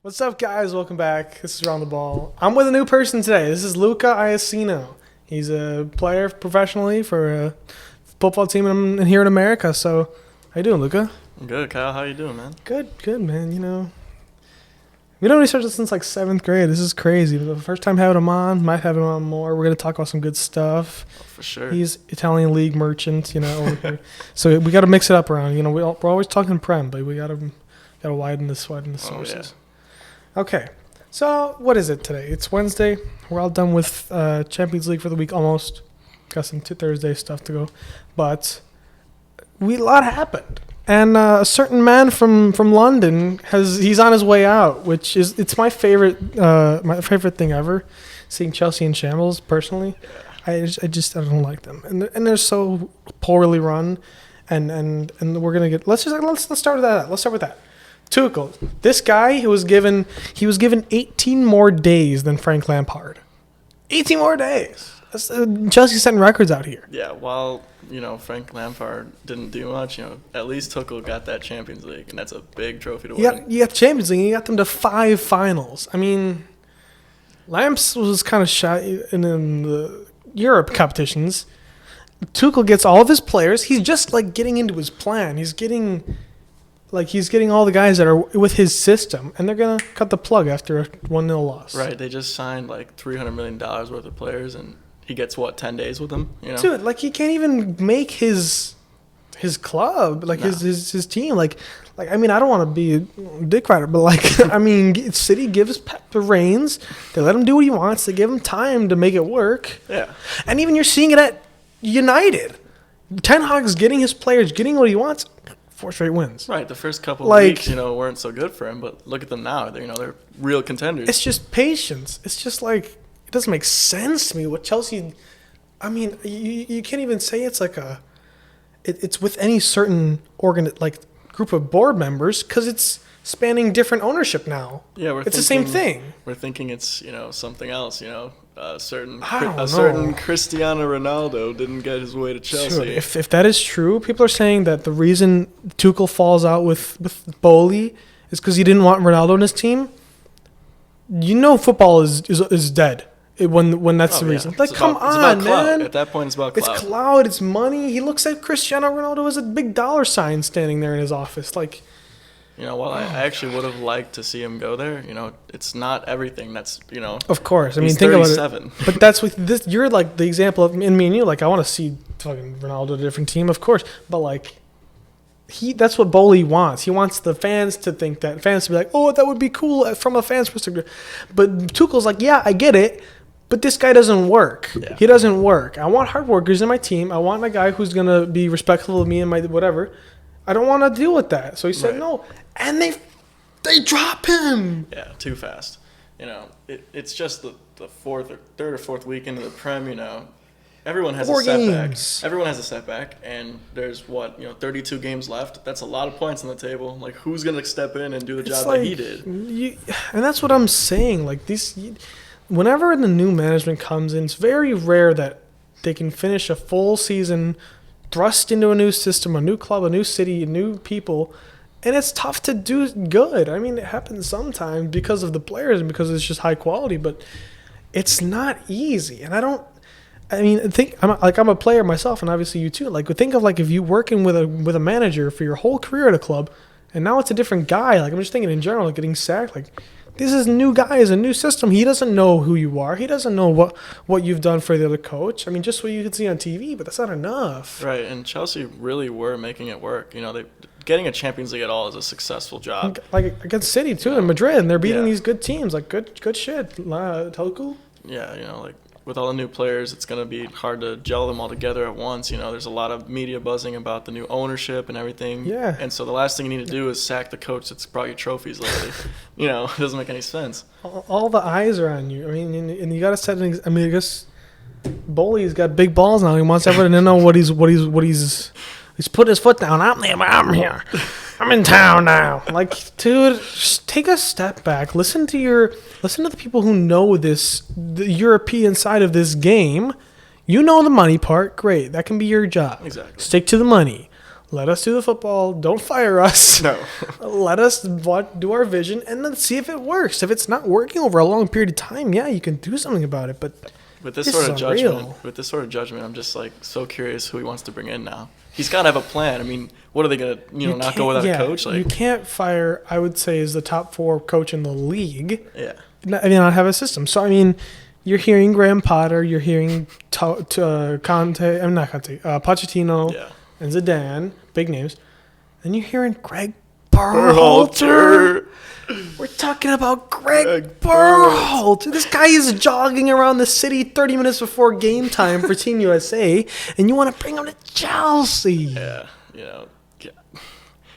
What's up, guys? Welcome back. This is Round the Ball. I'm with a new person today. This is Luca IACCINO. He's a player professionally for a football team here in America. So, how you doing, Luca? I'm good, Kyle. How you doing, man? Good, man. We don't research this since like 7th grade. This is crazy. The first time having him on, might have him on more. We're gonna talk about some good stuff. Oh, for sure. He's Italian league merchant, over here. So we got to mix it up around. We're always talking Prem, but we gotta widen the sources. Yeah. Okay, so what is it today? It's Wednesday. We're all done with Champions League for the week almost. Got some Thursday stuff to go, but a lot happened. And a certain man from London he's on his way out, which it's my favorite thing ever. Seeing Chelsea in shambles, personally, I don't like them, and they're so poorly run, and we're gonna get let's start with that. Let's start with that. Tuchel, this guy he was given 18 more days than Frank Lampard. 18 more days. Chelsea's setting records out here. Yeah, while, Frank Lampard didn't do much, at least Tuchel got that Champions League, and that's a big trophy to win. You got the Champions League, and you got them to 5 finals. I mean, Lamps was kind of shy in the Europe competitions. Tuchel gets all of his players. He's just, getting into his plan. He's getting all the guys that are with his system, and they're going to cut the plug after a 1-0 loss. Right, they just signed $300 million worth of players, and he gets, 10 days with them? Dude, he can't even make his club, his team. I mean, I don't want to be a dick rider, but, City gives Pep the reins. They let him do what he wants. They give him time to make it work. Yeah. And even you're seeing it at United. Ten Hag's getting his players, getting what he wants. 4 straight wins. Right, the first couple of weeks, weren't so good for him, but look at them now. They're real contenders. It's just patience. It's just it doesn't make sense to me what Chelsea. I mean, you can't even say it's it's with any certain group of board members because it's spanning different ownership now. Yeah, it's the same thing. We're thinking it's something else. A certain certain Cristiano Ronaldo didn't get his way to Chelsea. Dude, if that is true, people are saying that the reason Tuchel falls out with Bowley is because he didn't want Ronaldo in his team. Football is dead when that's the reason. Yeah. Come on, man. At that point, it's about clout. It's clout. It's money. He looks at Cristiano Ronaldo as a big dollar sign standing there in his office. While I actually would have liked to see him go there, it's not everything. That's, Of course. I mean, he's think 37. about it. But that's with this. You're the example of me and you. I want to see fucking Ronaldo at a different team, of course. But that's what Bowley wants. He wants the fans to think that. Fans to be like, oh, that would be cool from a fan's perspective. But Tuchel's yeah, I get it. But this guy doesn't work. Yeah. He doesn't work. I want hard workers in my team. I want a guy who's going to be respectful of me and my whatever. I don't want to deal with that. So he said no. And they drop him. Yeah, too fast. It's just the third or fourth week into the Prem, everyone has 4 a setback. games. Everyone has a setback, and there's 32 games left. That's a lot of points on the table. Who's going to step in and do the job that he did? And that's what I'm saying. Whenever the new management comes in, it's very rare that they can finish a full season thrust into a new system, a new club, a new city, new people, and it's tough to do good. I mean, it happens sometimes because of the players and because it's just high quality, but it's not easy. And I'm a player myself, and obviously you too. Think of if you working with a manager for your whole career at a club, and now it's a different guy. I'm just thinking in general, getting sacked. This is new guys, a new system. He doesn't know who you are. He doesn't know what you've done for the other coach. I mean, just what you can see on TV, but that's not enough. Right, and Chelsea really were making it work. Getting a Champions League at all is a successful job. Against City, too, in Madrid, and they're beating these good teams. Good shit. Toku? Yeah, with all the new players, it's going to be hard to gel them all together at once. There's a lot of media buzzing about the new ownership and everything. Yeah. And so the last thing you need to do is sack the coach that's brought you trophies lately. It doesn't make any sense. All the eyes are on you. I mean, and you got to set an I guess Bowley's got big balls now. He wants everyone to know what he's putting his foot down. I'm here. I'm in town now. Dude, just take a step back. Listen to the people who know the European side of this game. You know the money part. Great. That can be your job. Exactly. Stick to the money. Let us do the football. Don't fire us. No. Let us do our vision and then see if it works. If it's not working over a long period of time, yeah, you can do something about it. But with this sort of judgment, I'm just like so curious who he wants to bring in now. He's got to have a plan. I mean, what are they gonna, not go without a coach? Like, you can't fire. I would say is the top 4 coach in the league. Yeah. Not have a system. So I mean, you're hearing Graham Potter. You're hearing Conte. I'm not Conte. Pochettino. Yeah. And Zidane, big names. Then you're hearing Greg Berhalter. We're talking about Greg Berhalter. This guy is jogging around the city 30 minutes before game time for Team USA, and you want to bring him to Chelsea. Yeah,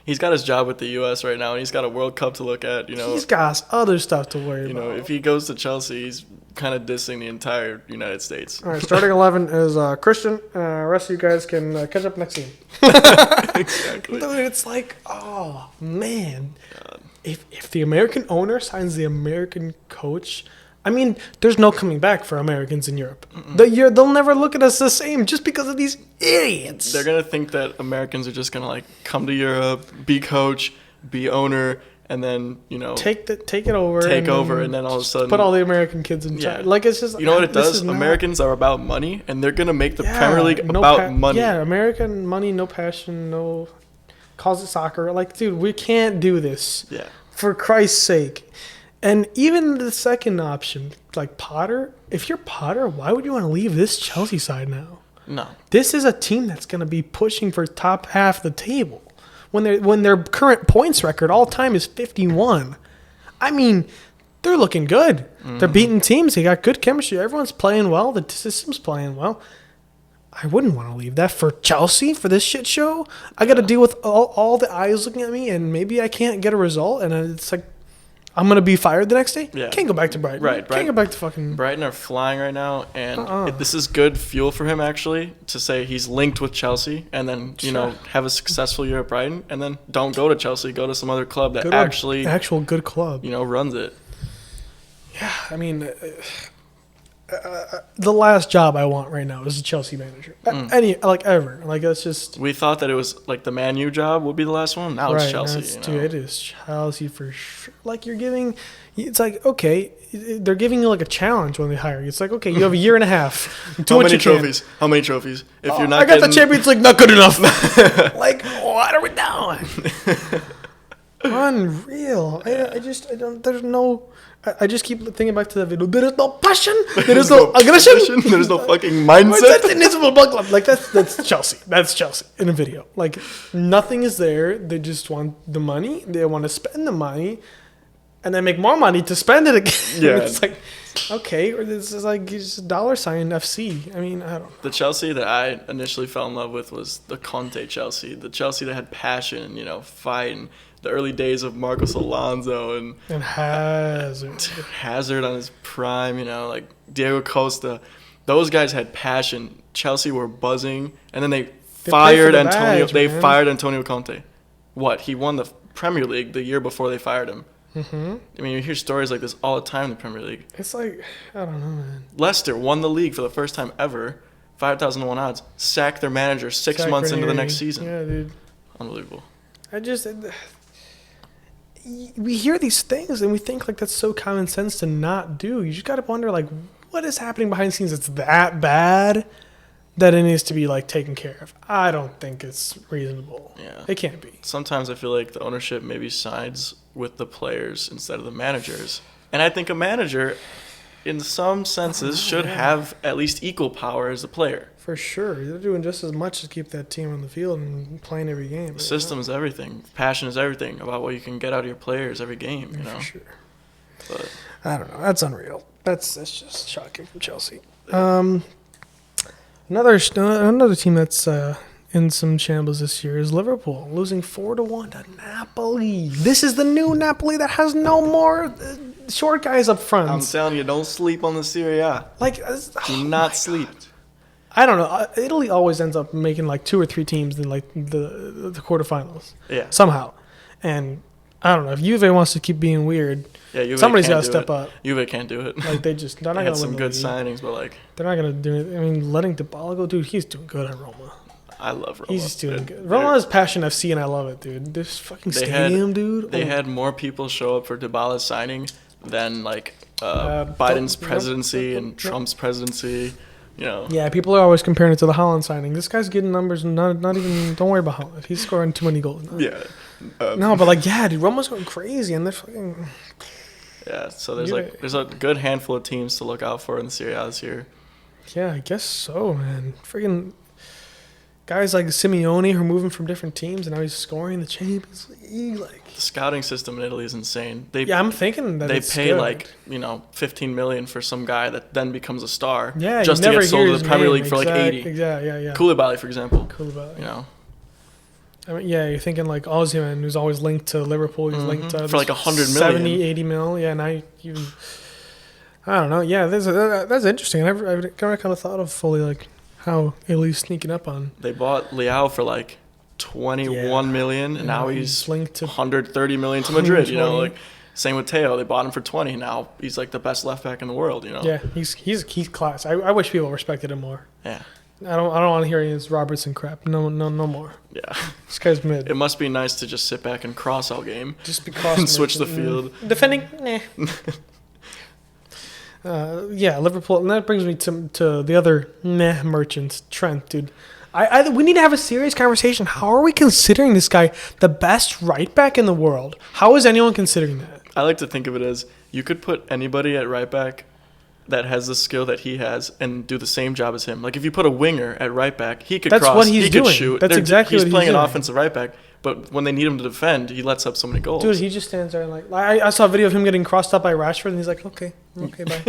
he's got his job with the U.S. right now, and he's got a World Cup to look at. He's got other stuff to worry about. If he goes to Chelsea, he's kind of dissing the entire United States. All right, starting 11 is Christian. Rest of you guys can catch up next game. Exactly. Dude, it's like, oh man, God. If the American owner signs the American coach, I mean, there's no coming back for Americans in Europe. They'll never look at us the same just because of these idiots. They're gonna think that Americans are just gonna like come to Europe, be coach, be owner, and then take it over, and then all of a sudden put all the American kids in charge. Like, it's just what it does. Americans are about money, and they're gonna make the Premier League about money. Yeah, American money, no passion, no. Calls it soccer. Like, dude, we can't do this. Yeah. For Christ's sake. And even the second option, like Potter, if you're Potter, why would you want to leave this Chelsea side now? No. This is a team that's going to be pushing for top half of the table. When their current points record all time is 51. I mean, they're looking good. Mm-hmm. They're beating teams. They got good chemistry. Everyone's playing well. The system's playing well. I wouldn't want to leave that for Chelsea, for this shit show. I got to deal with all the eyes looking at me, and maybe I can't get a result, and it's like I'm going to be fired the next day? Yeah. Can't go back to Brighton. Right. Can't go back to fucking... Brighton are flying right now, and this is good fuel for him, actually, to say he's linked with Chelsea, and then, have a successful year at Brighton, and then don't go to Chelsea, go to some other club that actual good club. Runs it. Yeah, I mean... the last job I want right now is a Chelsea manager. Ever. Like, that's just... We thought that it was, like, the Man U job would be the last one. Now it's Chelsea, Dude, it is Chelsea for sure. Like, you're giving... It's like, okay, they're giving you, like, a challenge when they hire you. It's like, okay, you have a year and a half. How many trophies? How many trophies? If you're not I got the Champions League, not good enough. Like, what are we doing? Unreal. I don't... There's no... I just keep thinking back to that video. There is no passion. There is no aggression. There is no fucking mindset. That's Invisible Bug Club. Like, that's Chelsea. That's Chelsea in a video. Like, nothing is there. They just want the money. They want to spend the money, and then make more money to spend it again. Yeah. It's like, okay, or this is like just $sign FC. I mean, I don't know. The Chelsea that I initially fell in love with was the Conte Chelsea. The Chelsea that had passion, fight, and the early days of Marcos Alonso and Hazard on his prime, like Diego Costa. Those guys had passion. Chelsea were buzzing, and then they fired Antonio. They fired Antonio Conte. What? He won the Premier League the year before they fired him. Mm-hmm. I mean, you hear stories like this all the time in the Premier League. It's like, I don't know, man. Leicester won the league for the first time ever, 5,000-1 odds. Sacked their manager 6 months into the next season. Yeah, dude. Unbelievable. We hear these things and we think like that's so common sense to not do. You just got to wonder, like, what is happening behind the scenes that's that bad that it needs to be, like, taken care of. I don't think it's reasonable. Yeah. It can't be. Sometimes I feel like the ownership maybe sides with the players instead of the managers. And I think a manager, in some senses, should have at least equal power as a player. For sure. They're doing just as much to keep that team on the field and playing every game. System is everything. Passion is everything about what you can get out of your players every game, For sure. But I don't know. That's unreal. That's just shocking from Chelsea. Another team that's in some shambles this year is Liverpool, losing 4-1 to Napoli. This is the new Napoli that has no more short guys up front. I'm telling you, don't sleep on the Serie A. Do not sleep. God. I don't know. Italy always ends up making like 2 or 3 teams in like the quarterfinals. Yeah. Somehow. And I don't know. If Juve wants to keep being weird, somebody's got to step up. Juve can't do it. Like, they're not going to win some good signings, but like they're not going to do it. I mean, letting Dybala go, dude, he's doing good at Roma. I love Roma. He's doing good. Roma is Passion FC, and I love it, dude. This fucking stadium, dude. They had more people show up for Dybala's signing than like Biden's presidency and Trump's presidency. You know. Yeah, people are always comparing it to the Haaland signing. This guy's getting numbers, and not even. Don't worry about Haaland. He's scoring too many goals. Yeah. No, but like, yeah, dude, Roma's going crazy, and they're fucking. Yeah, so there's a good handful of teams to look out for in the Serie A this year. Yeah, I guess so, man. Freaking guys like Simeone who are moving from different teams, and now he's scoring the Champions League. Like the scouting system in Italy is insane. I'm thinking that they it's pay good. like $15 million for some guy that then becomes a star. Yeah, just to get sold to the Premier League for like 80. Yeah. Koulibaly, for example. Koulibaly. You know. I mean, yeah, you're thinking like Osimhen, who's always linked to Liverpool. He's linked to for like 100 million, 70, 80 mil. Yeah, now even. I don't know. Yeah, that's interesting. I never kind of thought of fully like how Italy's sneaking up on. They bought Leao for like 21 million, and now he's linked to 130 million to Madrid. You know, like same with Teo. They bought him for 20. Now he's like the best left back in the world. You know. Yeah, he's class. I wish people respected him more. Yeah. I don't want to hear his Robertson crap. No more. Yeah. This guy's mid. It must be nice to just sit back and cross all game. Just because and switch the field. Defending, nah. Yeah, Liverpool, and that brings me to the other merchant, Trent, dude. We need to have a serious conversation. How are we considering this guy the best right back in the world? How is anyone considering that? I like to think of it as you could put anybody at right back that has the skill that he has and do the same job as him. Like if you put a winger at right back, he could cross, what he's he doing. could shoot. That's exactly what he's playing doing. an offensive right back, but when they need him to defend, he lets up so many goals. Dude, he just stands there and like I saw a video of him getting crossed up by Rashford, and he's like, okay, bye.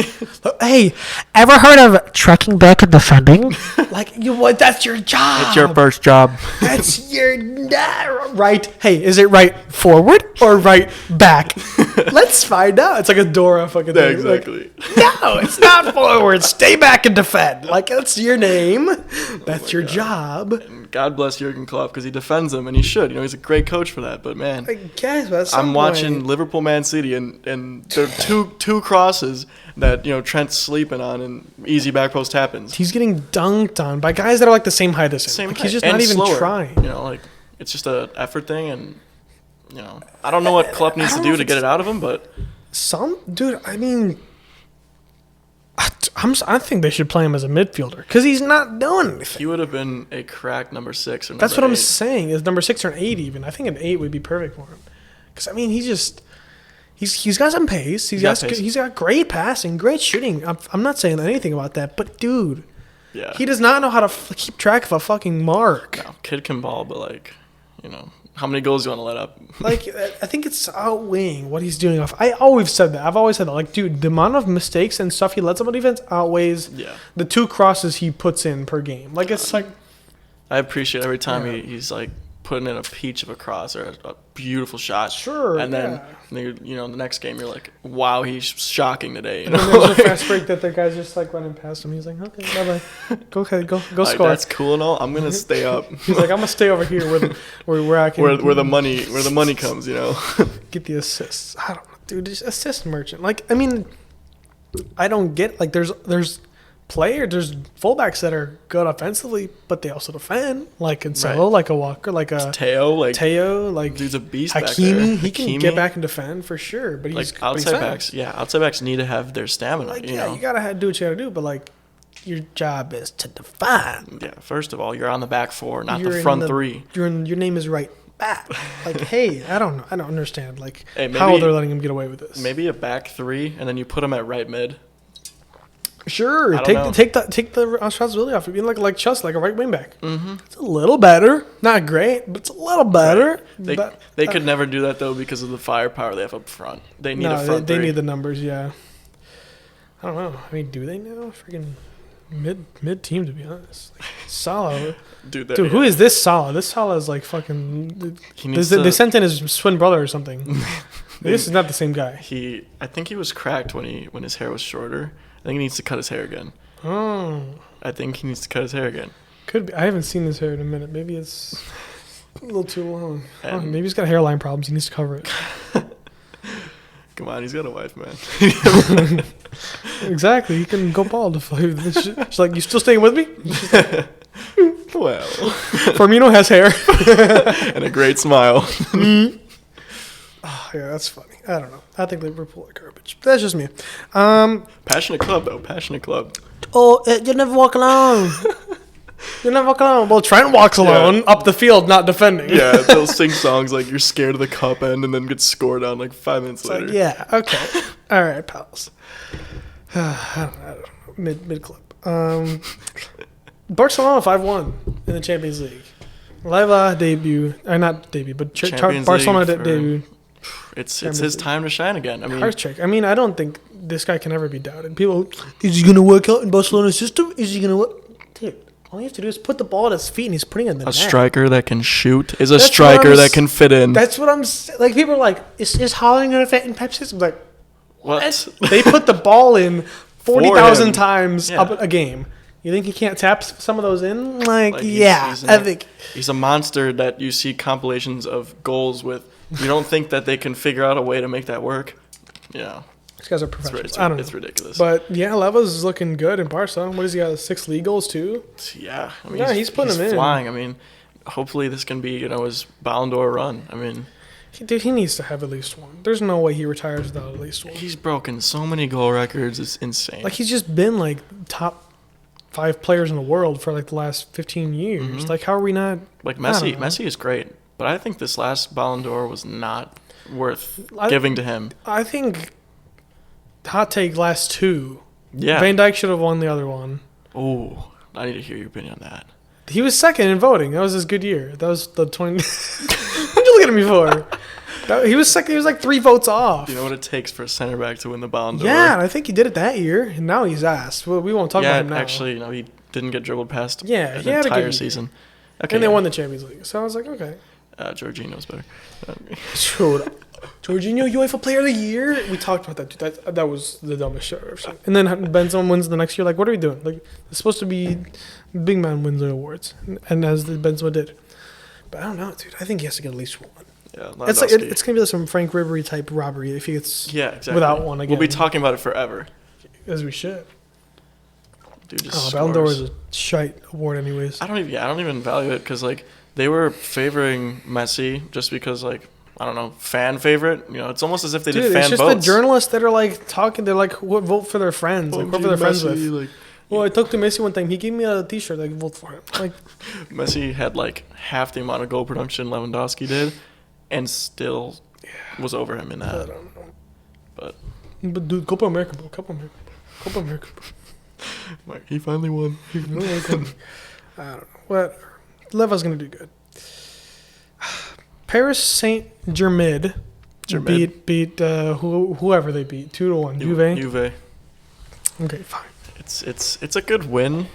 Hey, ever heard of tracking back and defending? Like that's your job. It's your first job. That's your right. Hey, is it right forward or right back? Let's find out. It's like a Dora fucking thing. Yeah, exactly. Like, no, it's not forward. Stay back and defend. Like that's your name. That's your job. And God bless Jurgen Klopp because he defends them, and he should. You know, he's a great coach for that. But man, I guess I'm watching Liverpool, Man City, and there are two crosses that Trent's sleeping on, and easy back post happens. He's getting dunked on by guys that are like the same height as him. He's just not even slower. trying. Like it's just an effort thing, and I don't know what Klopp needs to do to get it out of him, but dude. I mean, I think they should play him as a midfielder because he's not doing anything. He would have been a crack number 6 or number That's what 8. I'm saying. Is number 6 or an 8 even? I think an 8 would be perfect for him. Because I mean, he's got some pace. He's got great passing, great shooting. I'm not saying anything about that, but dude, he does not know how to keep track of a fucking mark. No, kid can ball, but how many goals do you want to let up? Like, I think it's outweighing what he's doing off. I've always said that. Like, dude, the amount of mistakes and stuff he lets up on defense outweighs the 2 crosses he puts in per game. Like, it's like... I appreciate every time he's, like, putting in a peach of a cross or a beautiful shot. Sure, and then, the next game, you're like, wow, he's shocking today. And then there's a fast break that the guy's just, like, running past him. He's like, okay, bye-bye. Go score. That's cool and all. I'm going to stay up. He's like, I'm going to stay over here where I can... where the money comes, Get the assists. I don't know, dude. Just assist merchant. Like, I mean, I don't get... Like, there's fullbacks that are good offensively, but they also defend. Like Cancelo, like a Walker, like a Teo, like dude's a beast. Hakimi, he can get back and defend for sure. But he's outside backs. Yeah, outside backs need to have their stamina. Like, you gotta do what you gotta do. But like, your job is to defend. Yeah. First of all, you're on the back 4, not the front 3. Your name is right back. Like, hey, I don't know. I don't understand. Like, maybe, how they're letting him get away with this. Maybe a back 3, and then you put him at right mid. Sure, take the responsibility off. Being like Chelsea, like a right wing back. Mm-hmm. It's a little better, not great, but it's a little better. Right. They could never do that though because of the firepower they have up front. They need a front they 3. need the numbers. Yeah, I don't know. I mean, do they now? Freaking mid team to be honest. Like, Salah, dude, who is this Salah? This Salah is like fucking. They sent in his twin brother or something. This is not the same guy. I think he was cracked when his hair was shorter. I think he needs to cut his hair again. Oh. I think he needs to cut his hair again. Could be. I haven't seen his hair in a minute. Maybe it's a little too long. Maybe he's got hairline problems. He needs to cover it. Come on, he's got a wife, man. Exactly. He can go bald. She's like, you still staying with me? Well. Firmino has hair. And a great smile. Oh, yeah, that's funny. I don't know. I think Liverpool are garbage. That's just me. Passionate club, though. Passionate club. Oh, you never walk alone. You never walk alone. Well, Trent walks alone up the field, not defending. Yeah, they'll sing songs like you're scared of the cup end and then get scored on like 5 minutes later. Like, yeah, okay. All right, pals. I don't know. Mid club. Barcelona 5-1 in the Champions League. Leva debut. Not debut, but Barcelona debut. It's his time to shine again. I mean, Heart check. I mean, I don't think this guy can ever be doubted. People, is he going to work out in Barcelona's system? Is he going to work? Dude, all you have to do is put the ball at his feet and he's putting it in the net. A striker that can shoot is a striker that can fit in. That's what I'm saying. Like, people are like, is Haaland going to fit in Pep's system? Like, what? They put the ball in 40,000 times up a game. You think he can't tap some of those in? Like yeah, I think. He's a monster that you see compilations of goals with. You don't think that they can figure out a way to make that work? Yeah. These guys are professionals. I don't know. It's ridiculous. But, yeah, Leva's looking good in Barca. What has he got, 6 league goals, too? Yeah. I mean, he's putting them in. Flying. I mean, hopefully this can be, his Ballon d'Or run. I mean... Dude, he needs to have at least one. There's no way he retires without at least one. He's broken so many goal records. It's insane. Like, he's just been, like, top 5 players in the world for, like, the last 15 years. Mm-hmm. Like, how are we not... Like, Messi is great. But I think this last Ballon d'Or was not worth giving to him. I think, hot take, last 2. Yeah. Van Dijk should have won the other one. Oh, I need to hear your opinion on that. He was second in voting. That was his good year. That was the 20... What'd you look at me for? He was second. He was like 3 votes off. You know what it takes for a center back to win the Ballon d'Or? Yeah, and I think he did it that year. And now he's asked. Well, we won't talk about him now. Actually, he didn't get dribbled past he had entire a good season. Okay, and they won the Champions League. So I was like, okay. Jorginho's better. Jorginho, UEFA Player of the Year? We talked about that, dude. That was the dumbest shit I've ever seen. And then Benzema wins the next year. Like, what are we doing? Like, it's supposed to be big man wins the awards. And as the Benzema did. But I don't know, dude. I think he has to get at least one. Yeah, it's going to be like some Frank Ribery type robbery if he gets without one again. We'll be talking about it forever. As we should. Dude just Ballon d'Or is a shite award anyways. I don't even value it because, like, they were favoring Messi just because, like, I don't know, fan favorite. It's almost as if they did fan votes. It's just the journalists that are, like, talking. They're like, vote for their friends. Like, whoever they're friends with. Like, well, I talked to Messi one time. He gave me a T-shirt. Like, vote for him. Like, Messi had, like, half the amount of goal production Lewandowski did, and still was over him in that. I don't know. But dude, Copa America, bro. Copa America. Like, he finally won. I don't know. Whatever. Leva's gonna do good. Paris Saint-Germain beat whoever they beat 2-1. Juve. Okay, fine. It's a good win,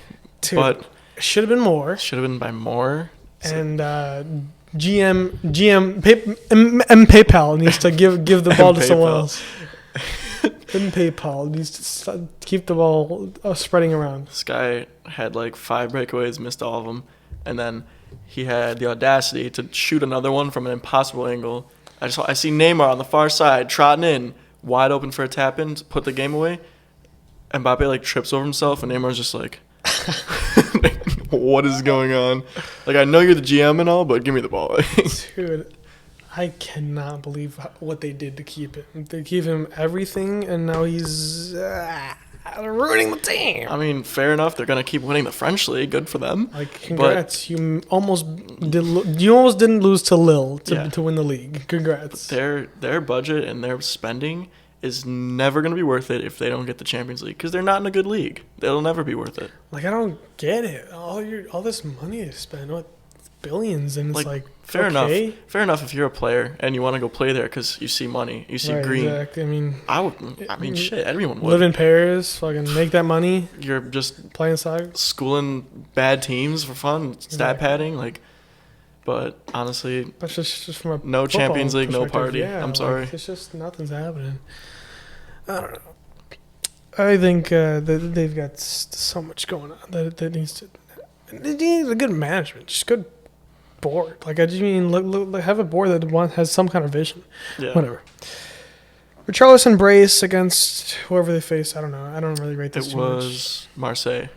but it should have been more. Should have been by more. And PayPal needs to give the ball to someone else. And PayPal needs to keep the ball spreading around. This guy had like 5 breakaways, missed all of them, and then he had the audacity to shoot another one from an impossible angle. I see Neymar on the far side trotting in, wide open for a tap in, to put the game away. Mbappe like trips over himself, and Neymar's just like, what is going on? Like, I know you're the GM and all, but give me the ball. Dude, I cannot believe what they did to keep him. They gave him everything, and now he's ruining the team. I mean, fair enough. They're gonna keep winning the French league. Good for them. Like, congrats. You almost didn't lose to Lille to win the league. Congrats. Their budget and their spending is never going to be worth it if they don't get the Champions League because they're not in a good league. They'll never be worth it. Like, I don't get it. All this money to spend, billions, and it's like fair enough. Fair enough if you're a player and you want to go play there because you see money, you see green. Exactly. I mean, shit, everyone would live in Paris, fucking make that money. You're just playing soccer, schooling bad teams for fun, stat padding, like. But honestly, that's just from a no Champions League, no party. Yeah, I'm sorry. It's just nothing's happening. I don't know. I think they've got so much going on that needs to. They need a good management, just good board. Like, I just mean, look, have a board that has some kind of vision. Yeah. Whatever. Richarlison brace against whoever they face. I don't know. I don't really rate this. It was Marseille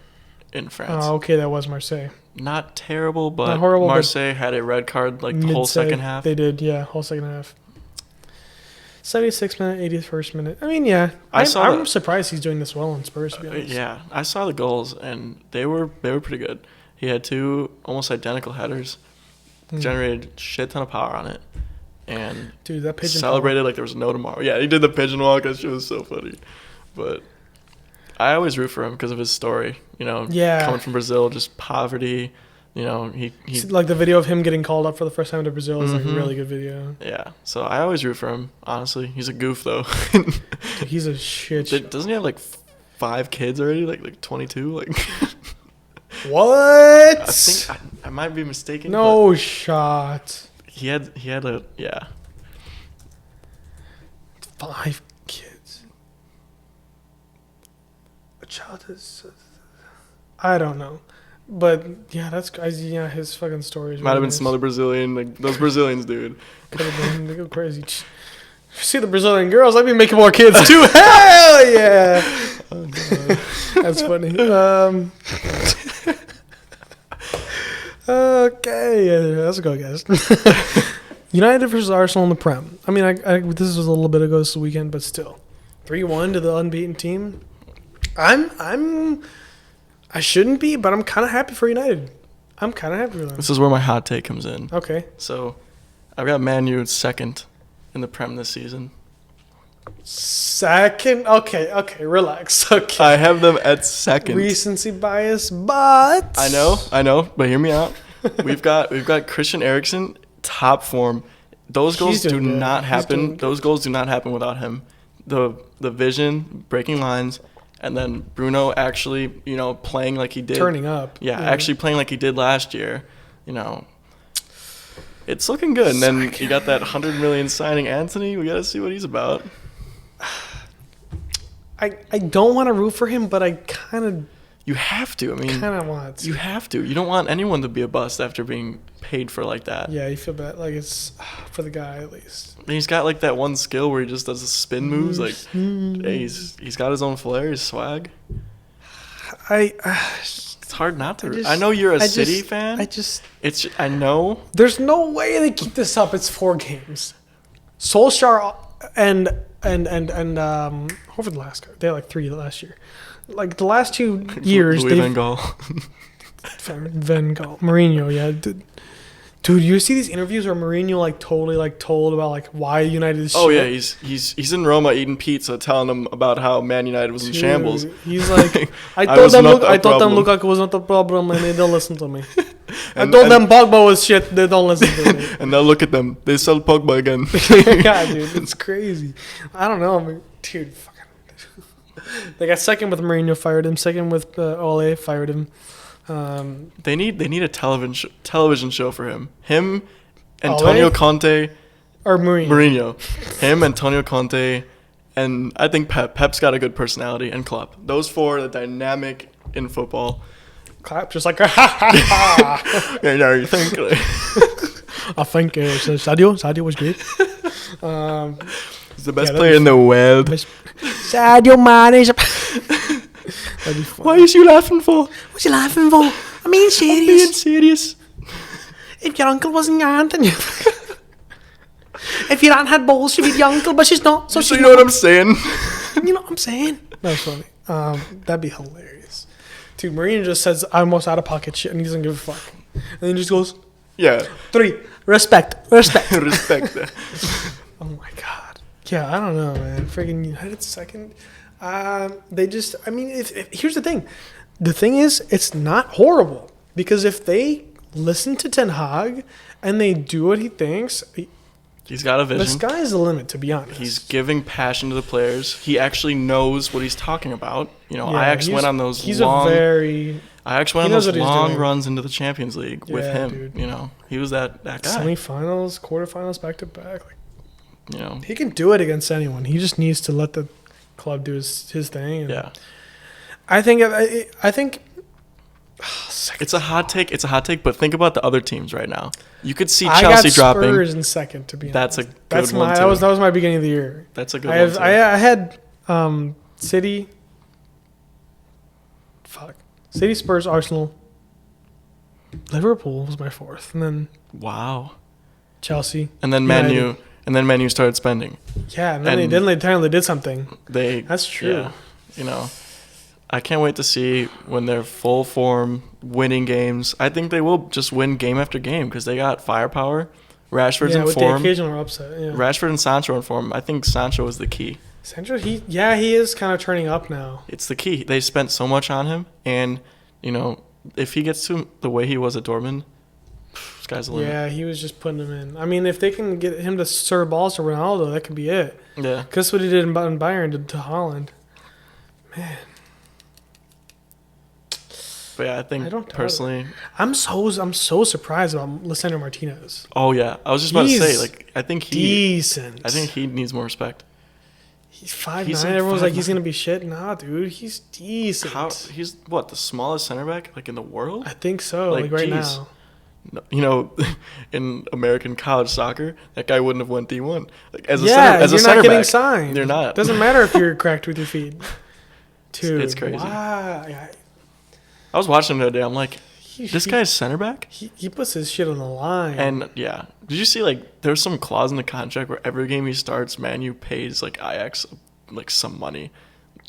in France. Oh, okay, that was Marseille. not terrible, but not horrible, Marseille had a red card like the whole second half. They did, yeah, whole second half. 76th minute, 81st minute. I mean, yeah, I'm surprised he's doing this well in Spurs. To be honest. Yeah, I saw the goals and they were pretty good. He had 2 almost identical headers, generated a shit ton of power on it, and dude, that pigeon celebrated like there was no tomorrow. Yeah, he did the pigeon walk. That shit was so funny. But I always root for him because of his story. You know, coming from Brazil, just poverty. You know, he like the video of him getting called up for the first time to Brazil is like a really good video. Yeah, so I always root for him. Honestly, he's a goof though. Dude, he's a shit. Doesn't he have like 5 kids already? Like 22? Like what? I think I might be mistaken. No shot. He had a 5 kids. A child is. I don't know. But yeah, that's crazy. Yeah, his fucking stories. Might have been some other Brazilian, like those Brazilians, dude. Could have been. They go crazy. See the Brazilian girls? I'd be making more kids too. Hell yeah! Oh, no. That's funny. Okay, let's go, guys. United versus Arsenal in the Prem. I mean, this was a little bit ago this weekend, but still, 3-1 to the unbeaten team. I shouldn't be, but I'm kind of happy for United. I'm kind of happy for them. This is where my hot take comes in. Okay. So, I've got Man U second in the Prem this season. Second? Okay, relax. Okay. I have them at second. Recency bias, but... I know, but hear me out. We've got Christian Eriksen, top form. Those goals do not happen. Those goals do not happen without him. The vision, breaking lines... And then Bruno actually, playing like he did. Turning up. Yeah, actually playing like he did last year. It's looking good. And then you got that 100 million signing Anthony. We got to see what he's about. I don't want to root for him, but I kind of... You have to. I mean... kind of want to. You have to. You don't want anyone to be a bust after being paid for like that. Yeah, you feel bad. Like, it's... for the guy, at least. And he's got, like, that one skill where he just does the spin moves. Like, hey, he's got his own flair, his swag. It's hard not to. I know you're a City fan. I know. There's no way they keep this up. It's 4 games. Solskjaer and over the last guy. They had, like, 3 last year. Like, the last 2 years... Louis Van Gaal. Van Gaal. Mourinho, yeah. Dude, you see these interviews where Mourinho, like, totally, like, told about, like, why United is shit? Oh, yeah. He's in Roma eating pizza, telling them about how Man United was in shambles. He's like, I told them Lukaku was not the problem, and they don't listen to me. I told them Pogba was shit, they don't listen to me. And now look at them. They sell Pogba again. Yeah, dude, it's crazy. I don't know. I mean, dude, fucking... They got second with Mourinho, fired him. Second with Ole, fired him. They need a television show for him. Him, Antonio Conte, or Mourinho. Him, Antonio Conte, and I think Pep. Pep's got a good personality, and Klopp. Those 4 are dynamic in football. Klopp just like ha. Yeah, you think? I think Sadio was great. He's the best player in the world. Sadio Mane. Why is you laughing for? What you laughing for? I'm being serious. I'm being serious. If your uncle wasn't your aunt, then if your aunt had balls, she'd be your uncle, but she's not. So you know what I'm saying? You know what I'm saying? That's funny. That'd be hilarious. Dude, Mourinho just says almost out of pocket shit, and he doesn't give a fuck. And then he just goes, yeah. 3, respect. Respect. Oh my god. Yeah, I don't know, man. Freaking United second. They just, I mean, if here's the thing. The thing is, it's not horrible. Because if they listen to Ten Hag and they do what he thinks, he's got a vision. The sky's the limit, to be honest. He's giving passion to the players. He actually knows what he's talking about. Ajax went on those long runs into the Champions League with him. Dude. He was that guy. Semifinals, quarterfinals, back to back. He can do it against anyone. He just needs to let the club do his thing. And yeah. I think it's a hot take. But think about the other teams right now. You could see Chelsea dropping. Spurs in second, to be honest. That's a good one too. That was my beginning of the year. That's a good one too. I had City, Spurs, Arsenal, Liverpool was my fourth, and then Wow. Chelsea, And then United. Man U started spending. Yeah, and then they finally did something. That's true. Yeah, you know, I can't wait to see when they're full form, winning games. I think they will just win game after game because they got firepower. Rashford's in with form. the occasional upset. Yeah. Rashford and Sancho in form. I think Sancho is the key. Sancho, he is kind of turning up now. It's the key. They spent so much on him, and if he gets to the way he was at Dortmund, sky's the limit. Yeah, he was just putting him in. I mean, if they can get him to serve balls to Ronaldo, that could be it. Yeah. Because what he did in Bayern to Haaland. Man. But yeah, I think personally, I'm so surprised about Lisandro Martinez. Oh yeah, I was just about to say, I think decent. I think he needs more respect. He's 5'9". Everyone's like, he's gonna be shit. Nah, dude, he's decent. He's what, the smallest center back in the world? I think so. Like right now. No, in American college soccer, that guy wouldn't have won D1. As a center back, getting signed. You're not. Doesn't matter if you're cracked with your feet. Dude, it's crazy. Wow. I was watching the other day. I'm like, this guy's center back? He puts his shit on the line. And, yeah. Did you see, there's some clause in the contract where every game he starts, Man U pays, Ajax, some money.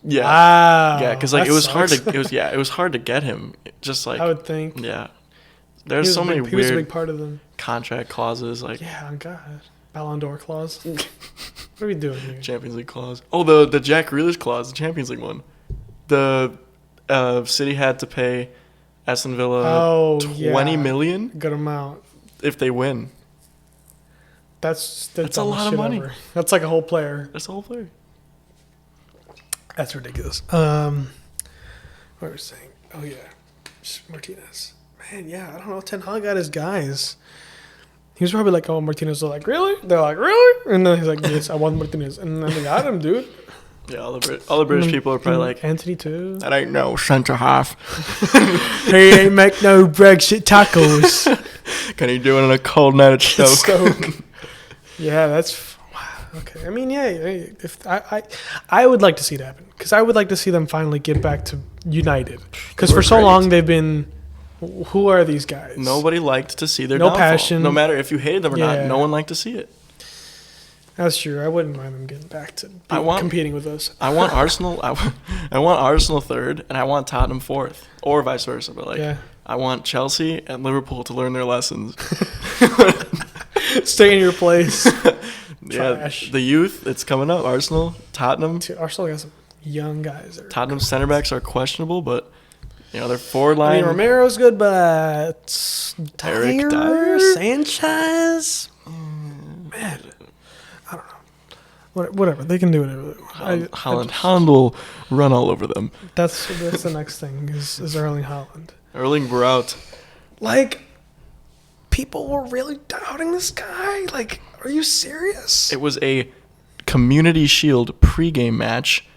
Yeah. Wow. Yeah, because, it was hard to, it was hard to get him. Just, I would think. Yeah. There's so many weird he was a big part of them. Contract clauses. Yeah, oh, God. Ballon d'Or clause. What are we doing here? Champions League clause. Oh, the Jack Grealish clause, the Champions League one. The City had to pay Aston Villa $20 million. Good amount. If they win. That's a lot of money. That's like a whole player. That's a whole player. That's ridiculous. What was I saying? Oh, yeah. Martinez. Man, yeah, I don't know. Ten Hag got his guys. He was probably like, oh, Martinez. They're like, really? They're like, really? And then he's like, yes, I want Martinez. And then they got him, dude. Yeah, all the British people are probably like, Anthony too. That ain't no centre half. He ain't make no Brexit tackles. Can he do it on a cold night at Stoke? Yeah, that's okay. I mean, yeah, if I would like to see it happen because I would like to see them finally get back to united because for so long they've been. Who are these guys? Nobody liked to see their downfall. Passion. No matter if you hated them or not, no one liked to see it. That's true. I wouldn't mind them getting back to competing with us. I want Arsenal. I want Arsenal third, and I want Tottenham fourth, or vice versa. But I want Chelsea and Liverpool to learn their lessons. Stay in your place. Trash. The youth. It's coming up. Arsenal, Tottenham. Arsenal got some young guys. Tottenham's center backs are questionable, but. They're forward line. I mean, Romero's good, but Eric Dyer? Sanchez? Man, I don't know. Whatever. They can do whatever they want. Haaland will run all over them. That's the next thing is Erling Haaland. Erling Braut. People were really doubting this guy? Are you serious? It was a Community Shield pregame match.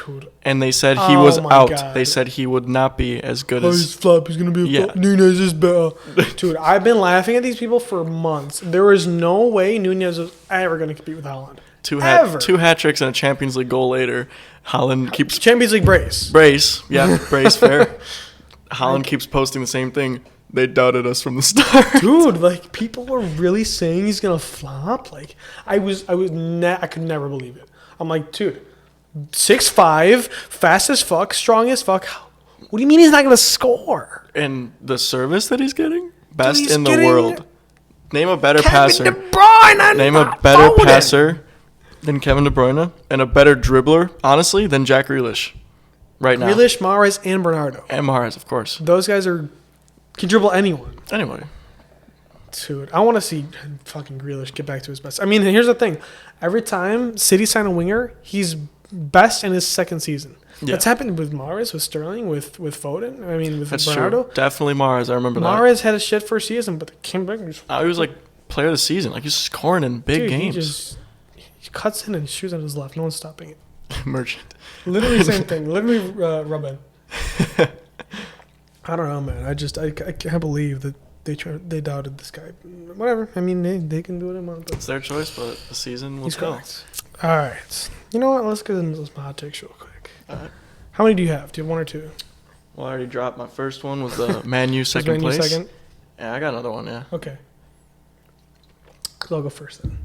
Dude. And they said he was out. God. They said he would not be as good as... He's flop. He's going to be a flop. Nunez is better. Dude, I've been laughing at these people for months. There is no way Nunez is ever going to compete with Haaland. Two hat tricks and a Champions League goal later. Haaland keeps... Champions League brace. Yeah, brace, fair. Haaland keeps posting the same thing. They doubted us from the start. Dude, people were really saying he's going to flop. I could never believe it. I'm like, dude... 6'5", fast as fuck, strong as fuck. What do you mean he's not going to score? And the service that he's getting? Best in the world. Name a better passer. De Bruyne. Name a better passer than Kevin De Bruyne and a better dribbler, honestly, than Jack Grealish right now. Grealish, Mahrez, and Bernardo. And Mahrez, of course. Those guys can dribble anyone. Anyway. Dude, I want to see fucking Grealish get back to his best. I mean, here's the thing. Every time City sign a winger, he's best in his second season. Yeah. That's happened with Mahrez, with Sterling, with Foden. I mean, with Bernardo. True. Definitely Mahrez. I remember Mahrez had a shit first season, but came back. He was player of the season. He's scoring in big games. He cuts in and shoots on his left. No one's stopping it. Merchant. Literally the same thing. Literally Robin. I don't know, man. I can't believe that they doubted this guy. Whatever. I mean, they can do what they want. It's their choice, but the season will tell. All right. You know what? Let's get into those hot takes real quick. All right. How many do you have? Do you have one or two? Well, I already dropped. My first one was the Man U second place. Yeah, I got another one. Yeah. Okay. I'll go first then.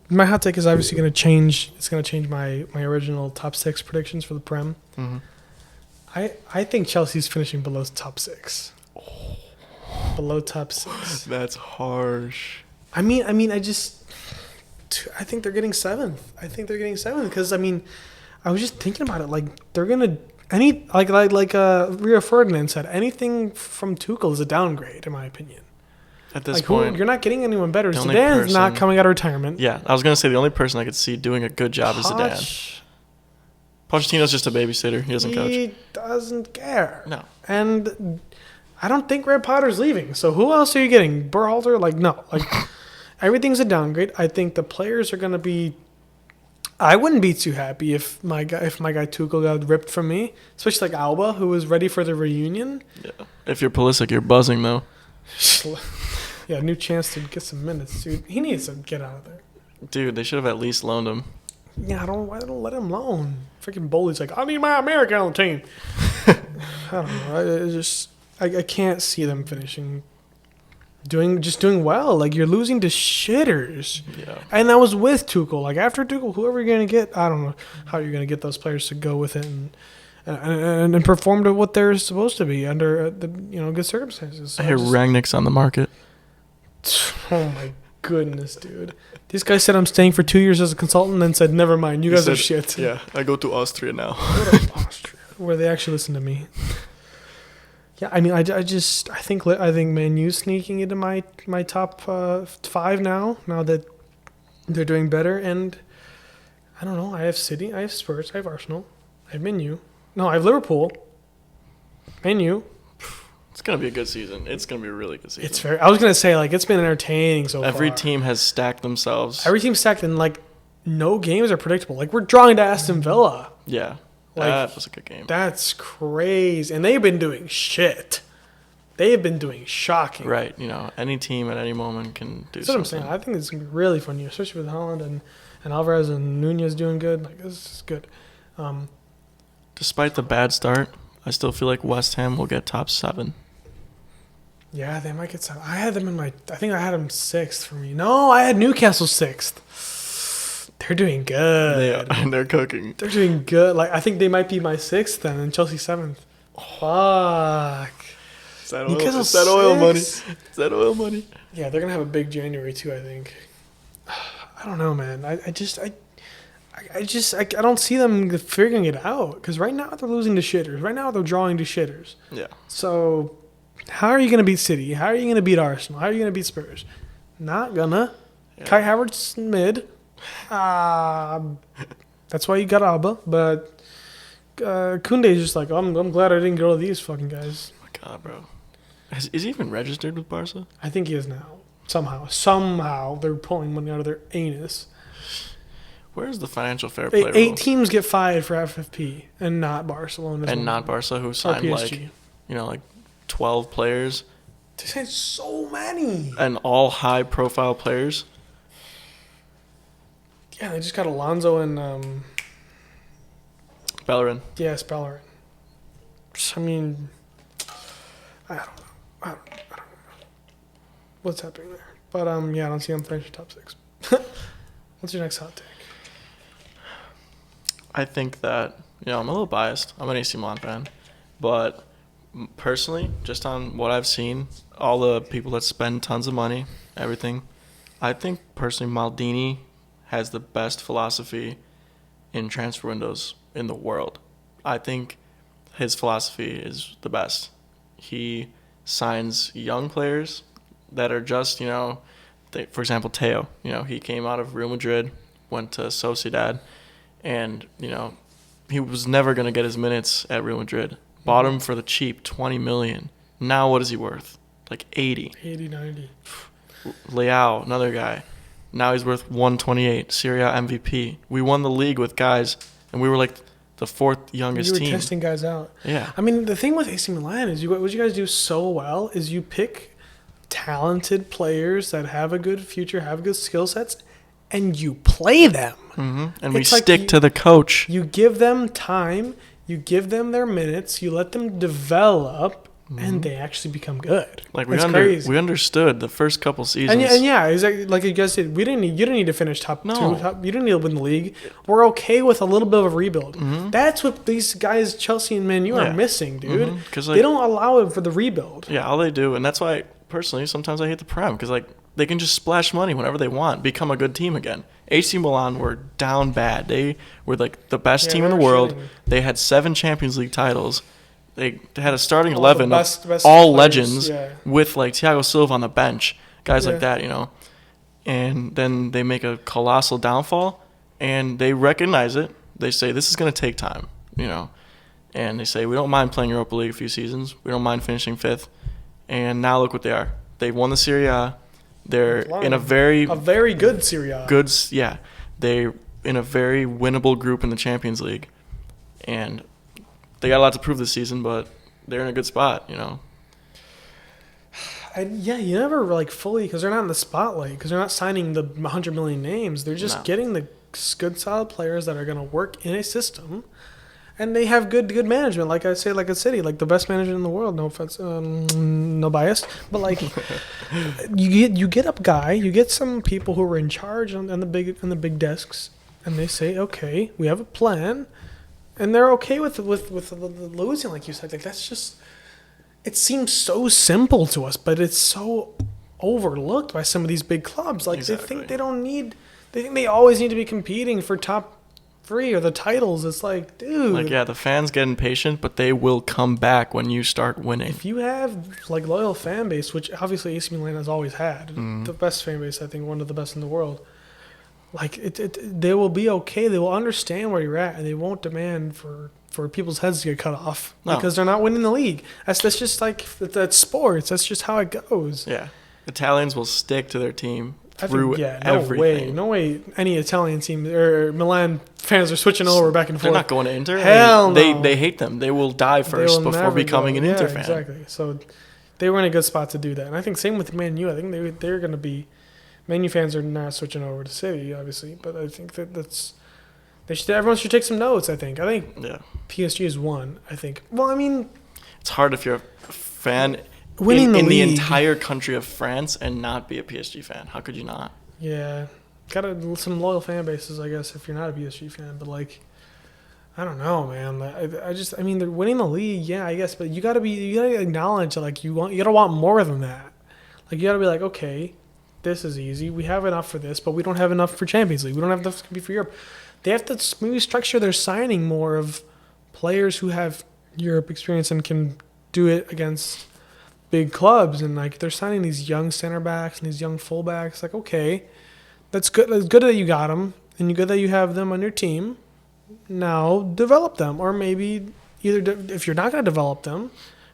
My hot take is obviously going to change. It's going to change my original top 6 predictions for the Prem. Mm-hmm. I think Chelsea's finishing below top 6. Below top 6. That's harsh. I think they're getting 7th. I think they're getting 7th because I was just thinking about it. Like they're gonna Rio Ferdinand said, anything from Tuchel is a downgrade in my opinion. At this point, you're not getting anyone better. Zidane's not coming out of retirement. Yeah, I was gonna say the only person I could see doing a good job is Zidane. Pochettino's just a babysitter. He doesn't coach. He doesn't care. No. And I don't think Red Potter's leaving. So who else are you getting? Berhalter? No. Everything's a downgrade. I think the players are going to be... I wouldn't be too happy if my guy Tuchel got ripped from me. Especially Alba, who was ready for the reunion. Yeah. If you're Pulisic, you're buzzing, though. Yeah, new chance to get some minutes, dude. He needs to get out of there. Dude, they should have at least loaned him. Yeah, why don't let him loan? Freaking Bowley's I need my American on the team. I don't know. I can't see them finishing doing well. You're losing to shitters. Yeah. And that was with Tuchel. After Tuchel, whoever you're gonna get, I don't know how you're gonna get those players to go with it and perform to what they're supposed to be under good circumstances. So I hear Rangnick's on the market. Oh my goodness, dude. This guy said I'm staying for 2 years as a consultant and then said, never mind, you guys are shit. Yeah, I go to Austria now. Austria, where they actually listen to me. Yeah, I think Man U's sneaking into my top 5 now that they're doing better. And I don't know, I have City, I have Spurs, I have Arsenal, I have Man U. No, I have Liverpool, Man U. It's going to be a good season. It's going to be a really good season. I was going to say, it's been entertaining so far. Every team has stacked themselves. Every team's stacked, and, no games are predictable. We're drawing to Aston Villa. Yeah, that was a good game. That's crazy. And they've been doing shit. They've been doing shocking. Right. Any team at any moment can do That's something. That's what I'm saying. I think it's going to be really fun year, especially with Holland and Alvarez and Nunez doing good. This is good. Despite the bad start, I still feel like West Ham will get top 7. Yeah, they might get some. I had them I think I had them 6th for me. No, I had Newcastle 6th. They're doing good. They're cooking. They're doing good. I think they might be my 6th then, and Chelsea 7th. Fuck. Is that oil money? Is that oil money? Yeah, they're going to have a big January too, I think. I don't know, man. I don't see them figuring it out. Because right now they're losing to shitters. Right now they're drawing to shitters. Yeah. So... how are you going to beat City? How are you going to beat Arsenal? How are you going to beat Spurs? Not gonna. Yeah. Kai Havertz mid. That's why you got Alba. But Koundé's just I'm glad I didn't go to these fucking guys. Oh my God, bro. Is he even registered with Barca? I think he is now. Somehow they're pulling money out of their anus. Where's the financial fair play rule? 8 teams get fined for FFP, and not Barcelona. And not Barca, who signed like 12 players. They signed so many. And all high-profile players. Yeah, they just got Alonso and... Bellerin. Yes, Bellerin. I mean... I don't know. What's happening there? But, I don't see them finishing top 6. What's your next hot take? I think that, I'm a little biased. I'm an AC Milan fan. But... personally, just on what I've seen, all the people that spend tons of money, everything, I think personally Maldini has the best philosophy in transfer windows in the world. I think his philosophy is the best. He signs young players that are just, for example, Teo. He came out of Real Madrid, went to Sociedad, and, he was never going to get his minutes at Real Madrid. Bought him for the cheap, $20 million. Now what is he worth? 80. 80, 90. Leao, another guy. Now he's worth 128. Serie A MVP. We won the league with guys, and we were the 4th youngest team. You were testing guys out. Yeah. I mean, the thing with AC Milan is what you guys do so well is you pick talented players that have a good future, have good skill sets, and you play them. Mm-hmm. And we stick to the coach. You give them time. You give them their minutes. You let them develop, and they actually become good. Like That's crazy. we understood the first couple seasons. And yeah, exactly. Like you guys said, you didn't need to finish top two. You didn't need to win the league. We're okay with a little bit of a rebuild. That's what these guys, Chelsea and Man U, are missing, dude. Because they don't allow it for the rebuild. Yeah, all they do, and that's why personally sometimes I hate the Prem, because like they can just splash money whenever they want, become a good team again. AC Milan were down bad. They were like the best team in the world. Shitting. They had 7 Champions League titles. They had a starting All 11 the of best all players, legends yeah. with like Thiago Silva on the bench, guys like that, you know. And then they make a colossal downfall, and they recognize it. They say this is going to take time, you know. And they say we don't mind playing Europa League a few seasons. We don't mind finishing 5th. And now look what they are. They won the Serie A. They're in a very good Serie A. They're in a very winnable group in the Champions League, and they got a lot to prove this season, but they're in a good spot, you know. You never like fully, because they're not in the spotlight, because they're not signing the 100 million names. They're just getting the good, solid players that are going to work in a system, and they have good management. Like I say, like a city, like the best management in the world. No offense, no bias, but like you get a guy, you get some people who are in charge on the big desks, and they say, okay, we have a plan. And they're okay with the losing, like you said. Like that's just, it seems so simple to us, but it's so overlooked by some of these big clubs. Like they think they always need to be competing for top 3 or the titles. It's like, dude. Like, yeah, the fans get impatient, but they will come back when you start winning. If you have like loyal fan base, which obviously AC Milan has always had, the best fan base, I think one of the best in the world. Like they will be okay. They will understand where you're at, and they won't demand for people's heads to get cut off because they're not winning the league. That's just like that's sports. That's just how it goes. Yeah, Italians will stick to their team through everything. No way. Any Italian team or Milan fans are switching over back and forth. They're not going to Inter. Hell no. They hate them. They will die first before becoming an Inter fan. Exactly. So they were in a good spot to do that, and I think same with Man U. I think they're going to be. Man U fans are not switching over to City, obviously, but I think everyone should take some notes. I think PSG is one. I think. Well, I mean, it's hard if you're a fan winning in the the entire country of France and not be a PSG fan. How could you not? Yeah, got some loyal fan bases, I guess, if you're not a PSG fan. But like, I don't know, man. I mean, they're winning the league, yeah, I guess, but you gotta acknowledge that, like, you gotta want more than that. Like, you gotta be like, okay. This is easy. We have enough for this, but we don't have enough for Champions League. We don't have enough to compete for Europe. They have to maybe structure their signing more of players who have Europe experience and can do it against big clubs. And like they're signing these young center backs and these young fullbacks. Like, okay, that's good. It's good that you got them, and good that you have them on your team. Now develop them, or maybe if you're not going to develop them,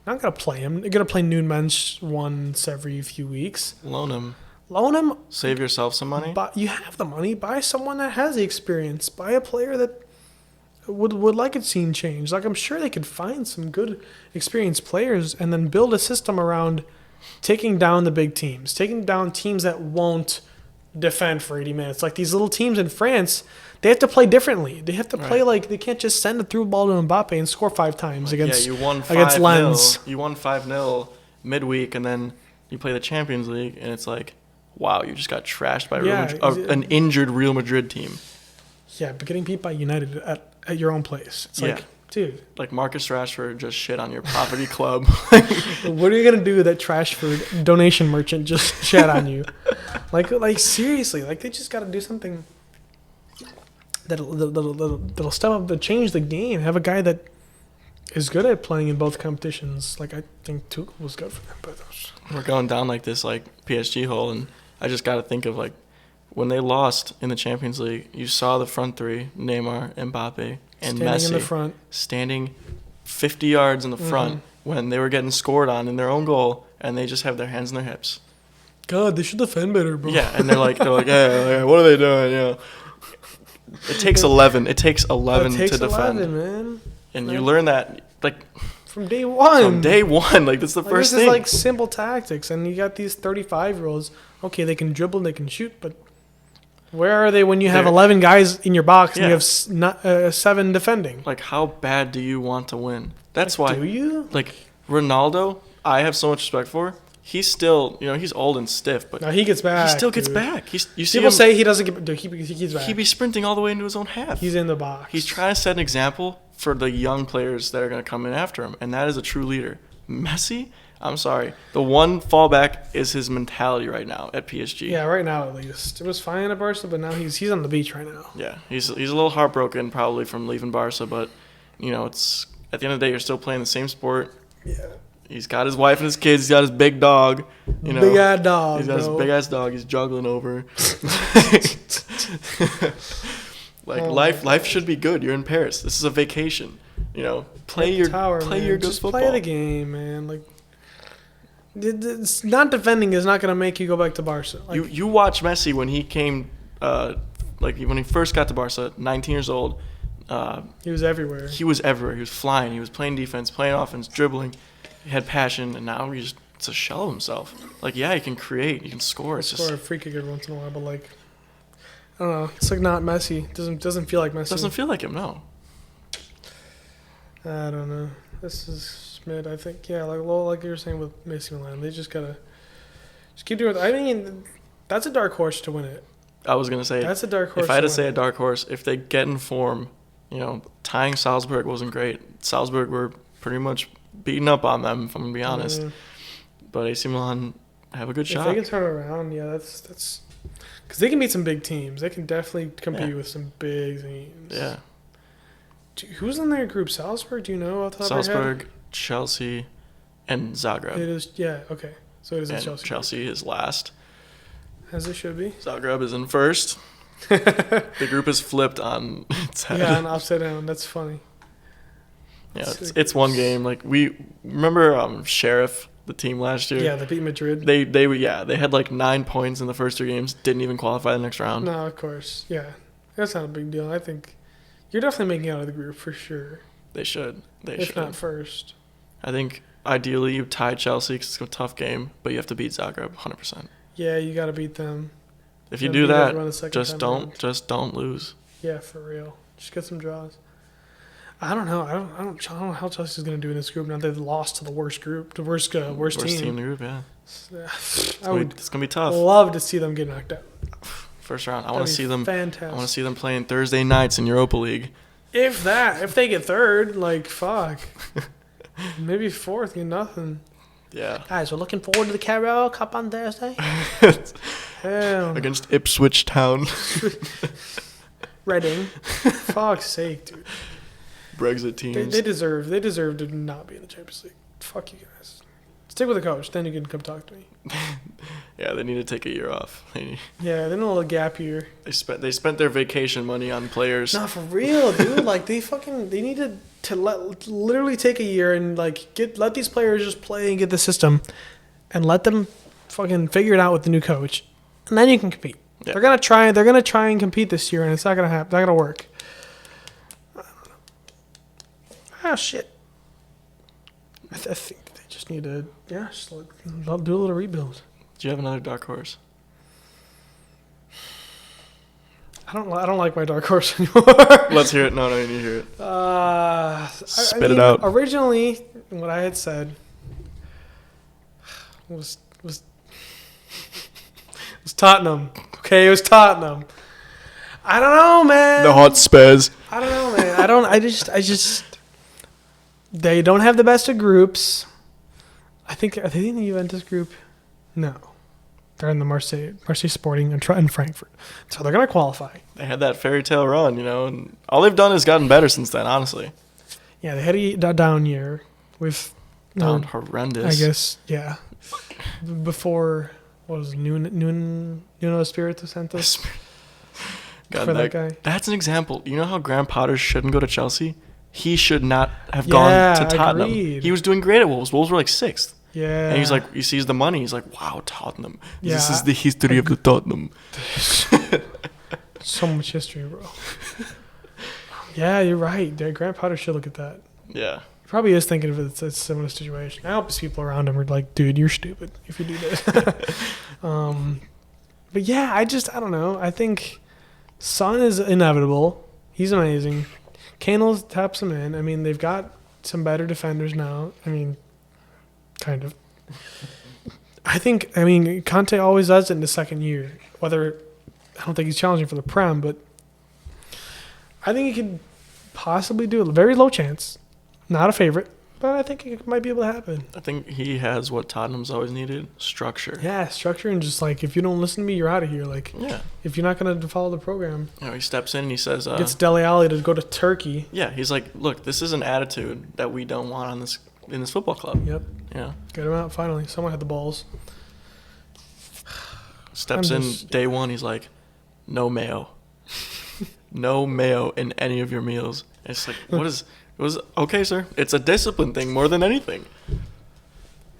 not going to play them. You're going to play noon bench once every few weeks. Loan them. Save yourself some money. But you have the money. Buy someone that has the experience. Buy a player that would like it seen change. Like I'm sure they could find some good experienced players and then build a system around taking down the big teams, taking down teams that won't defend for 80 minutes. Like these little teams in France, they have to play differently. They have to play like they can't just send a through ball to Mbappe and score 5 times against Lens. You won 5-0 midweek, and then you play the Champions League, and it's like, wow, you just got trashed by an injured Real Madrid team. Yeah, but getting beat by United at your own place. It's like, dude. Like Marcus Rashford just shit on your poverty club. What are you going to do with that Trashford donation merchant just shat on you? Like seriously, like they just got to do something that'll step up to change the game. Have a guy that is good at playing in both competitions. Like I think Tuchel was good for them. But we're going down like this like PSG hole, and I just got to think of like when they lost in the Champions League, you saw the front 3, Neymar, Mbappe, and Messi in the front, standing 50 yards in the front when they were getting scored on in their own goal, and they just have their hands in their hips. God, they should defend better, bro. Yeah, and they're like, hey, what are they doing? You know, it takes 11. It takes 11 to defend, 11, man. And you learn that like from day one. Like that's the first thing. This is like simple tactics, and you got these 35-year-olds. Okay, they can dribble, they can shoot, but where are they when you have 11 guys in your box and you have 7 defending? Like, how bad do you want to win? That's why. Do you? Like, Ronaldo, I have so much respect for. He's still, he's old and stiff, but No, he gets back. he still gets dude. back. You see People him, say he doesn't get. Dude, he gets back. he'd be sprinting all the way into his own half. He's in the box. He's trying to set an example for the young players that are going to come in after him, and that is a true leader. Messi, I'm sorry. The one fallback is his mentality right now at PSG. Yeah, right now at least. It was fine at Barca, but now he's on the beach right now. Yeah, he's a little heartbroken probably from leaving Barca, but it's at the end of the day you're still playing the same sport. Yeah. He's got his wife and his kids. He's got his big dog. Big ass dog. He's got his big ass dog. He's juggling over. Life should be good. You're in Paris. This is a vacation. Play your good Just football. play the game, man. Like, it's not defending is not going to make you go back to Barca. Like, You watch Messi when he came, when he first got to Barca, 19 years old. he was everywhere. He was everywhere. He was flying. He was playing defense, playing offense, dribbling. He had passion, and now it's a shell of himself. Like, yeah, he can create, he can score. It's score a free kick every once in a while, but like, I don't know. It's like not Messi. Doesn't feel like Messi. Doesn't feel like him, no. I don't know. This is Schmidt. I think like you were saying with Messi Milan, they just gotta keep doing it. I mean, that's a dark horse to win it. I was gonna say That's a dark horse. If I had to say a dark horse, if they get in form, tying Salzburg wasn't great. Salzburg were pretty much beating up on them, if I'm gonna be honest. But AC Milan have a good shot. If they can turn it around, yeah, that's because they can beat some big teams. They can definitely compete with some big teams. Yeah. Who's in their group? Salzburg? Do you know off the top of your head? Salzburg, Chelsea, and Zagreb. It is. Yeah. Okay. So it is and Chelsea. Chelsea is last. As it should be. Zagreb is in first. The group is flipped on its head. Yeah, and upside down. That's funny. Yeah, it's one game. Like, we remember Sheriff, the team last year. Yeah, they beat Madrid. They had like 9 points in the first 3 games. Didn't even qualify the next round. No, of course. Yeah, that's not a big deal. I think you're definitely making it out of the group for sure. They should. If not first. I think ideally you tie Chelsea because it's a tough game, but you have to beat Zagreb 100%. Yeah, you got to beat them. If you do that, just don't lose. Yeah, for real. Just get some draws. I don't know. I don't know how Chelsea's going to do in this group now. They've lost to the worst group, the worst team. Worst team in the group, yeah. It's going to be tough. Love to see them get knocked out. First round. I want to see them. Fantastic. I want to see them playing Thursday nights in Europa League. If they get third, like, fuck. Maybe fourth, get nothing. Yeah. Guys, we're looking forward to the Carabao Cup on Thursday. Hell. Against Ipswich Town. Reading. Fuck's sake, dude. Brexit teams. They deserve to not be in the Champions League. Fuck you guys. Stick with the coach, then you can come talk to me. Yeah, they need to take a year off. Yeah, they need a little gap year. They spent their vacation money on players. Not for real, dude. Like, they needed to literally take a year and like let these players just play and get the system, and let them fucking figure it out with the new coach, and then you can compete. Yeah. They're gonna try and compete this year, and it's not gonna happen. Not gonna work. Ah, shit. I think they just need to do a little rebuild. Do you have another dark horse? I don't like my dark horse anymore. Let's hear it. No, you need to hear it. Spit it out. Originally, what I had said was Tottenham. Okay, it was Tottenham. I don't know, man. The hot Spurs. I don't know, man. I just. They don't have the best of groups. Are they in the Juventus group? No. They're in the Marseille Sporting and Frankfurt. So they're going to qualify. They had that fairy tale run, and all they've done is gotten better since then, honestly. Yeah, they had a down year with... horrendous. I guess, yeah. Before, what was it, Nuno Espirito Santos? God, for that guy. That's an example. You know how Graham Potter shouldn't go to Chelsea? He should not have gone to Tottenham. Agreed. He was doing great at Wolves. Wolves were like 6th. Yeah. And he's like, he sees the money. He's like, wow, Tottenham. Yeah. This is the history of the Tottenham. So much history, bro. Yeah, you're right. Graham Potter should look at that. Yeah. He probably is thinking of it as a similar situation. I hope his people around him are like, dude, you're stupid if you do this. But yeah, I don't know. I think Son is inevitable. He's amazing. Kane taps him in. I mean, they've got some better defenders now. I mean, Kind of. I mean, Conte always does it in the second year. I don't think he's challenging for the Prem, but I think he could possibly do it. Very low chance. Not a favorite, but I think it might be able to happen. I think he has what Tottenham's always needed: structure. Yeah, structure, and just like, if you don't listen to me, you're out of here. Like, if you're not going to follow the program. He steps in and he says... gets Dele Alli to go to Turkey. Yeah, he's like, look, this is an attitude that we don't want in this football club. Yep. Yeah. Get him out, finally. Someone had the balls. Steps in day one, he's like, no mayo. No mayo in any of your meals. And it's like, okay, sir. It's a discipline thing more than anything.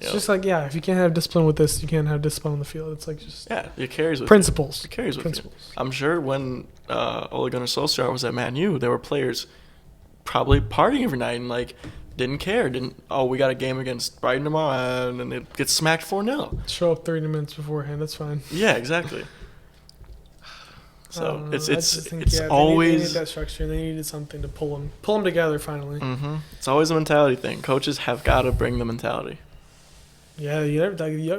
It's just like, if you can't have discipline with this, you can't have discipline on the field. It's like just... Yeah, it carries with principles. You. It carries with you. I'm sure when Ole Gunnar Solskjaer was at Man U, there were players probably partying every night and, like, didn't care. We got a game against Brighton tomorrow, and then they get smacked 4-0. Show up 30 minutes beforehand. That's fine. Yeah, exactly. So it's they always... They need that structure. They needed something to pull them together finally. Mm-hmm. It's always a mentality thing. Coaches have got to bring the mentality. Yeah,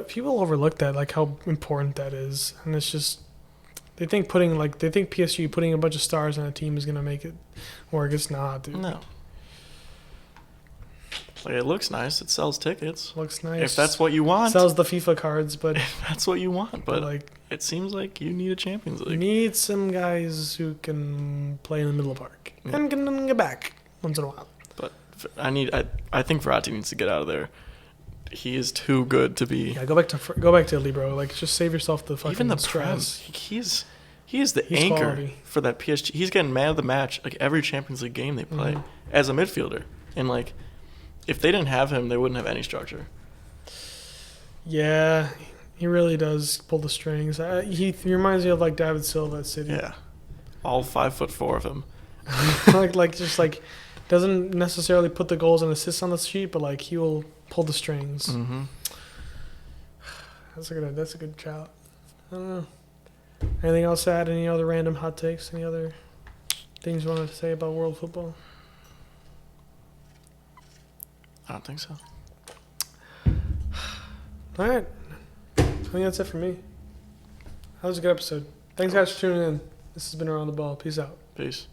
people overlook that, like how important that is, and it's just they think PSG putting a bunch of stars on a team is gonna make it work. It's not, dude. No. Like, it looks nice. It sells tickets. Looks nice. If that's what you want. It sells the FIFA cards, but if that's what you want, but like, it seems like you need a Champions League. You need some guys who can play in the middle of the park and can get back once in a while. But I think Verratti needs to get out of there. He is too good to be. Yeah, go back to Italy, bro. Like, just save yourself the fucking even the stress. He is the anchor quality for that PSG. He's getting man of the match like every Champions League game they play as a midfielder. And like, if they didn't have him, they wouldn't have any structure. Yeah, he really does pull the strings. He reminds me of like David Silva at City. Yeah, all 5'4" of him. like doesn't necessarily put the goals and assists on the sheet, but like he will pull the strings. Mm-hmm. That's a good shout. I don't know. Anything else to add? Any other random hot takes? Any other things you wanted to say about world football? I don't think so. All right. I think that's it for me. That was a good episode. Thanks, guys, for tuning in. This has been Around the Ball. Peace out. Peace.